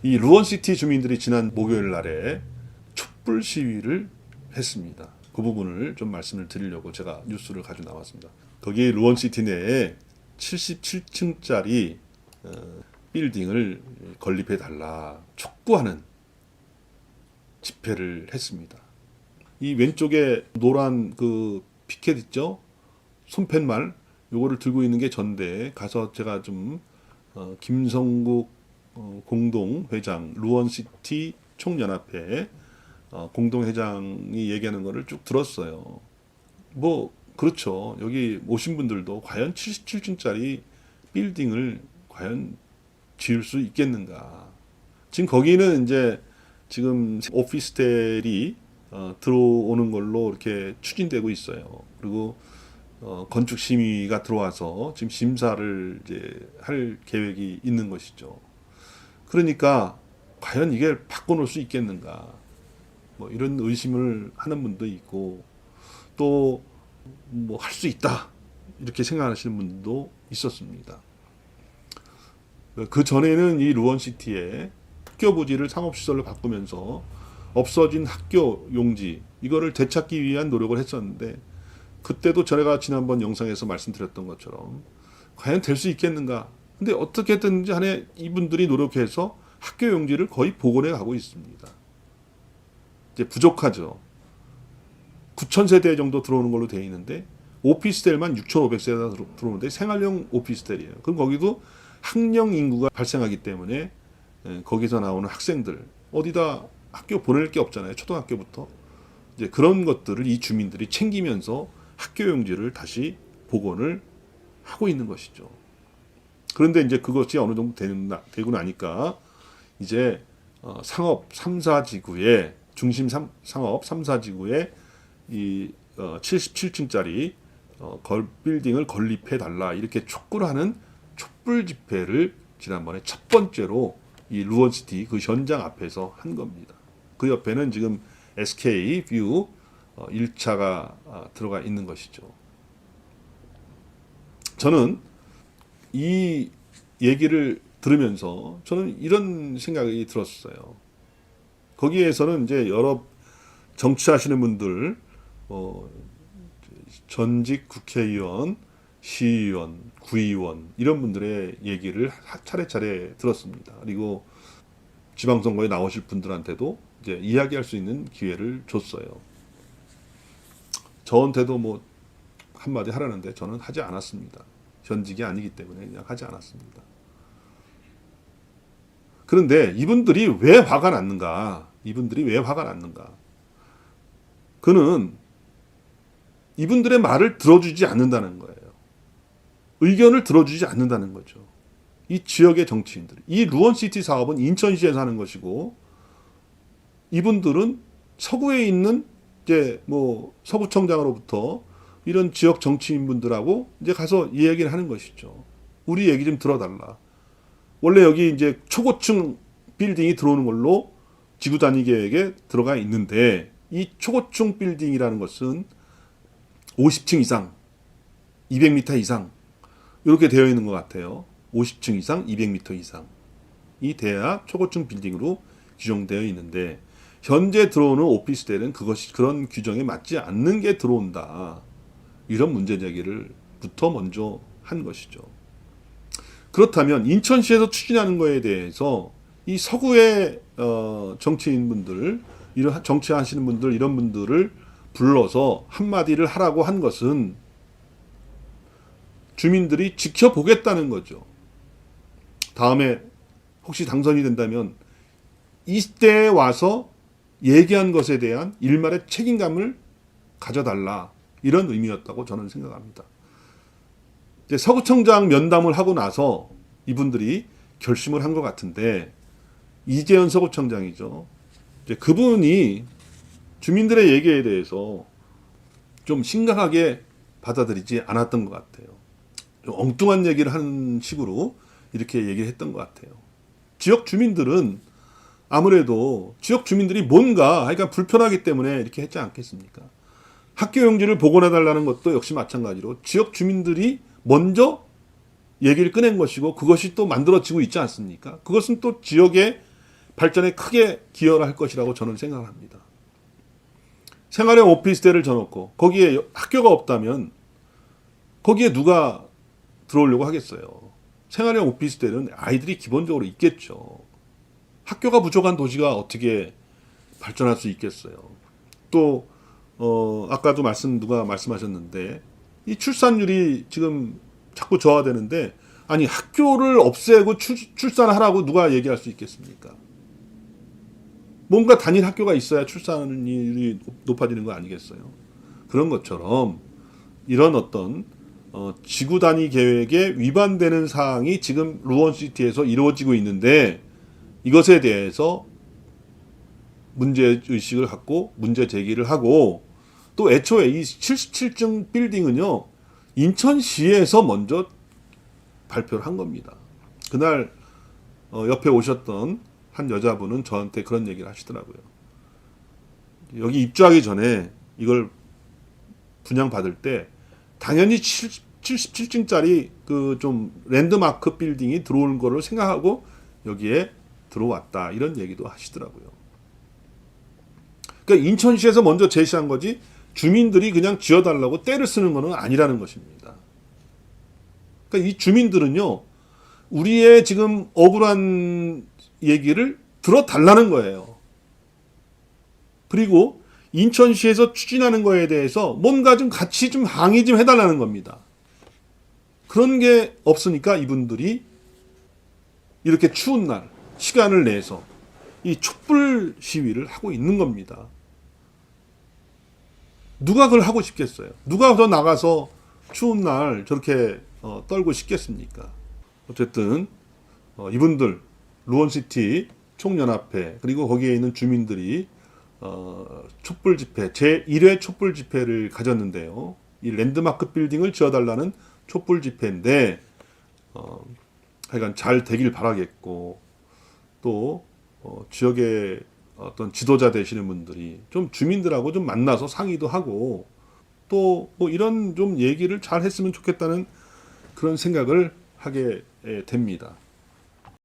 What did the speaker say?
이 루원시티 주민들이 지난 목요일 날에 촛불 시위를 했습니다. 그 부분을 좀 말씀을 드리려고 제가 뉴스를 가지고 나왔습니다. 거기 루원시티 내에 77층짜리 빌딩을 건립해달라 촉구하는 집회를 했습니다. 이 왼쪽에 노란 그 피켓 있죠? 손팻말 요거를 들고 있는 게 전데 가서 제가 좀 김성국 공동회장 루원시티 총연합회 공동회장이 얘기하는 거를 쭉 들었어요. 뭐 그렇죠. 여기 오신 분들도 과연 77층짜리 빌딩을 과연 지을 수 있겠는가. 지금 거기는 이제 지금 오피스텔이 들어오는 걸로 이렇게 추진되고 있어요. 그리고 건축 심의가 들어와서 지금 심사를 이제 할 계획이 있는 것이죠. 그러니까 과연 이게 바꿔놓을 수 있겠는가. 뭐 이런 의심을 하는 분도 있고 또 뭐 할 수 있다 이렇게 생각하시는 분도 있었습니다. 그 전에는 이 루원시티에 학교 부지를 상업시설로 바꾸면서 없어진 학교 용지 이거를 되찾기 위한 노력을 했었는데 그때도 제가 지난번 영상에서 말씀드렸던 것처럼 과연 될 수 있겠는가. 근데 어떻게든지 간에 이분들이 노력해서 학교 용지를 거의 복원해 가고 있습니다. 이제 부족하죠. 9,000세대 정도 들어오는 걸로 되어 있는데 오피스텔만 6,500세대가 들어오는데 생활용 오피스텔이에요. 그럼 거기도 학령 인구가 발생하기 때문에 거기서 나오는 학생들 어디다 학교 보낼 게 없잖아요. 초등학교부터. 이제 그런 것들을 이 주민들이 챙기면서 학교 용지를 다시 복원을 하고 있는 것이죠. 그런데 이제 그것이 어느 정도 되고 나니까 이제 상업 3사지구에 중심 상업 3사지구에 이 77층짜리 빌딩을 건립해 달라 이렇게 촉구를 하는 촛불 집회를 지난번에 첫 번째로 이 루원시티 그 현장 앞에서 한 겁니다. 그 옆에는 지금 SK 뷰 1차가 들어가 있는 것이죠. 저는 이 얘기를 들으면서 저는 이런 생각이 들었어요. 거기에서는 이제 여러 정치하시는 분들, 전직 국회의원, 시의원, 구의원 이런 분들의 얘기를 차례차례 들었습니다. 그리고 지방선거에 나오실 분들한테도 이제 이야기할 수 있는 기회를 줬어요. 저한테도 뭐 한마디 하라는데 저는 하지 않았습니다. 현직이 아니기 때문에 그냥 하지 않았습니다. 그런데 이분들이 왜 화가 났는가? 이분들이 왜 화가 났는가? 그는 이분들의 말을 들어주지 않는다는 거예요. 의견을 들어주지 않는다는 거죠. 이 지역의 정치인들. 이 루원시티 사업은 인천시에서 하는 것이고 이분들은 서구에 있는 이제 뭐 서구청장으로부터 이런 지역 정치인분들하고 이제 가서 이야기를 하는 것이죠. 우리 얘기 좀 들어달라. 원래 여기 이제 초고층 빌딩이 들어오는 걸로 지구 단위 계획에 들어가 있는데 이 초고층 빌딩이라는 것은 50층 이상, 200m 이상 이렇게 되어 있는 것 같아요. 50층 이상, 200m 이상이 돼야 초고층 빌딩으로 규정되어 있는데 현재 들어오는 오피스텔은 그것이 그런 규정에 맞지 않는 게 들어온다. 이런 문제 제기를부터 먼저 한 것이죠. 그렇다면 인천시에서 추진하는 거에 대해서 이 서구의 정치인분들, 이런 정치하시는 분들 이런 분들을 불러서 한마디를 하라고 한 것은 주민들이 지켜보겠다는 거죠. 다음에 혹시 당선이 된다면 이때에 와서 얘기한 것에 대한 일말의 책임감을 가져달라 이런 의미였다고 저는 생각합니다. 이제 서구청장 면담을 하고 나서 이분들이 결심을 한 것 같은데 이재현 서구청장이죠. 이제 그분이 주민들의 얘기에 대해서 좀 심각하게 받아들이지 않았던 것 같아요. 좀 엉뚱한 얘기를 하는 식으로 이렇게 얘기를 했던 것 같아요. 지역 주민들은 아무래도 지역 주민들이 뭔가 하여간 불편하기 때문에 이렇게 했지 않겠습니까? 학교 용지를 복원해달라는 것도 역시 마찬가지로 지역 주민들이 먼저 얘기를 꺼낸 것이고 그것이 또 만들어지고 있지 않습니까? 그것은 또 지역의 발전에 크게 기여를 할 것이라고 저는 생각합니다. 생활형 오피스텔을 져놓고 거기에 학교가 없다면 거기에 누가 들어오려고 하겠어요. 생활형 오피스텔은 아이들이 기본적으로 있겠죠. 학교가 부족한 도시가 어떻게 발전할 수 있겠어요. 또 아까도 누가 말씀하셨는데 이 출산율이 지금 자꾸 저하되는데 아니 학교를 없애고 출산하라고 누가 얘기할 수 있겠습니까? 뭔가 단일 학교가 있어야 출산율이 높아지는 거 아니겠어요? 그런 것처럼 이런 어떤 지구 단위 계획에 위반되는 사항이 지금 루원시티에서 이루어지고 있는데 이것에 대해서 문제의식을 갖고 문제 제기를 하고 또 애초에 이 77층 빌딩은요 인천시에서 먼저 발표를 한 겁니다. 그날 옆에 오셨던 한 여자분은 저한테 그런 얘기를 하시더라고요. 여기 입주하기 전에 이걸 분양받을 때 당연히 77층짜리 그 좀 랜드마크 빌딩이 들어오는 거를 생각하고 여기에 들어왔다 이런 얘기도 하시더라고요. 그러니까 인천시에서 먼저 제시한 거지 주민들이 그냥 지어달라고 떼를 쓰는 거는 아니라는 것입니다. 그러니까 이 주민들은요 우리의 지금 억울한 얘기를 들어달라는 거예요. 그리고 인천시에서 추진하는 거에 대해서 뭔가 좀 같이 좀 항의 좀 해달라는 겁니다. 그런 게 없으니까 이분들이 이렇게 추운 날 시간을 내서 이 촛불 시위를 하고 있는 겁니다. 누가 그걸 하고 싶겠어요? 누가 더 나가서 추운 날 저렇게 떨고 싶겠습니까? 어쨌든 이분들 루원시티 총연합회 그리고 거기에 있는 주민들이 촛불 집회 제1회 촛불 집회를 가졌는데요. 이 랜드마크 빌딩을 지어달라는 촛불 집회인데 하여간 잘 되길 바라겠고 또 지역의 어떤 지도자 되시는 분들이 좀 주민들하고 좀 만나서 상의도 하고 또 뭐 이런 좀 얘기를 잘 했으면 좋겠다는 그런 생각을 하게 됩니다.